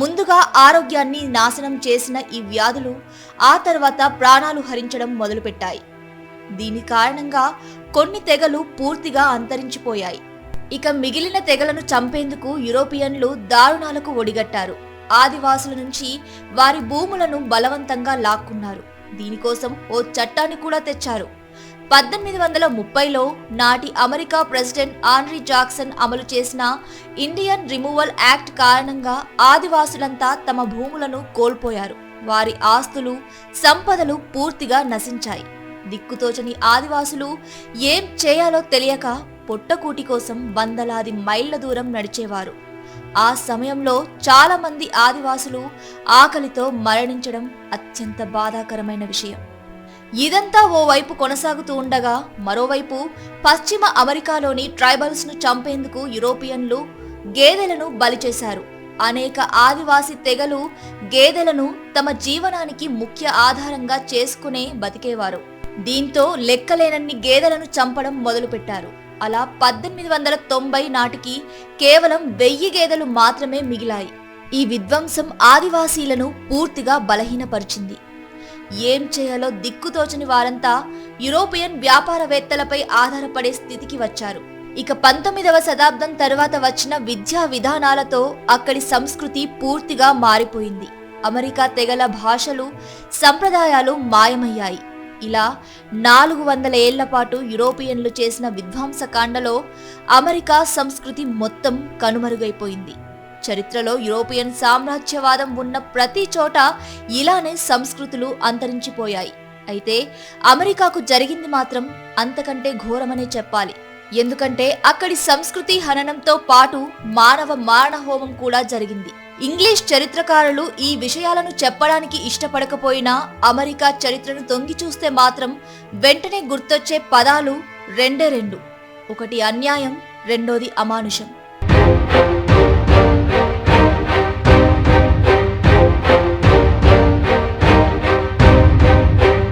ముందుగా ఆరోగ్యాన్ని నాశనం చేసిన ఈ వ్యాధులు ఆ తర్వాత ప్రాణాలు హరించడం మొదలుపెట్టాయి. దీని కారణంగా కొన్ని తెగలు పూర్తిగా అంతరించిపోయాయి. ఇక మిగిలిన తెగలను చంపేందుకు యూరోపియన్లు దారుణాలకు ఒడిగట్టారు. ఆదివాసుల నుంచి వారి భూములను బలవంతంగా లాక్కున్నారు. దీనికోసం ఓ చట్టాన్ని కూడా తెచ్చారు. 1830లో నాటి అమెరికా ప్రెసిడెంట్ ఆండ్రీ జాక్సన్ అమలు చేసిన ఇండియన్ రిమూవల్ యాక్ట్ కారణంగా ఆదివాసులంతా తమ భూములను కోల్పోయారు. వారి ఆస్తులు, సంపదలు పూర్తిగా నశించాయి. దిక్కుతోచని ఆదివాసులు ఏం చేయాలో తెలియక పొట్టకూటి కోసం వందలాది మైళ్ల దూరం నడిచేవారు. ఆ సమయంలో చాలా మంది ఆదివాసులు ఆకలితో మరణించడం అత్యంత బాధాకరమైన విషయం. ఇదంతా ఓవైపు కొనసాగుతూ ఉండగా మరోవైపు పశ్చిమ అమెరికాలోని ట్రైబల్స్ ను చంపేందుకు యూరోపియన్లు గేదెలను బలి చేశారు. అనేక ఆదివాసీ తెగలు గేదెలను తమ జీవనానికి ముఖ్య ఆధారంగా చేసుకునే బతికేవారు. దీంతో లెక్కలేనన్ని గేదెలను చంపడం మొదలుపెట్టారు. అలా 1890 నాటికి కేవలం 1000 గేదెలు మాత్రమే మిగిలాయి. ఈ విధ్వంసం ఆదివాసీలను పూర్తిగా బలహీనపరిచింది. ఏం చేయాలో దిక్కుతోచని వారంతా యూరోపియన్ వ్యాపారవేత్తలపై ఆధారపడే స్థితికి వచ్చారు. ఇక 19వ శతాబ్దం తరువాత వచ్చిన విద్యా విధానాలతో అక్కడి సంస్కృతి పూర్తిగా మారిపోయింది. అమెరికా తెగల భాషలు, సంప్రదాయాలు మాయమయ్యాయి. ఇలా 400 ఏళ్ల పాటు యూరోపియన్లు చేసిన విధ్వంసకాండలో అమెరికా సంస్కృతి మొత్తం కనుమరుగైపోయింది. చరిత్రలో యూరోపియన్ సామ్రాజ్యవాదం ఉన్న ప్రతి చోట ఇలానే సంస్కృతులు అంతరించిపోయాయి. అయితే అమెరికాకు జరిగింది మాత్రం అంతకంటే ఘోరమనే చెప్పాలి. ఎందుకంటే అక్కడి సంస్కృతి హననంతో పాటు మానవ మారణహోమం కూడా జరిగింది. ఇంగ్లీష్ చరిత్రకారులు ఈ విషయాలను చెప్పడానికి ఇష్టపడకపోయినా అమెరికా చరిత్రను తొంగి చూస్తే మాత్రం వెంటనే గుర్తొచ్చే పదాలు రెండే రెండు. ఒకటి అన్యాయం, రెండోది అమానుషం.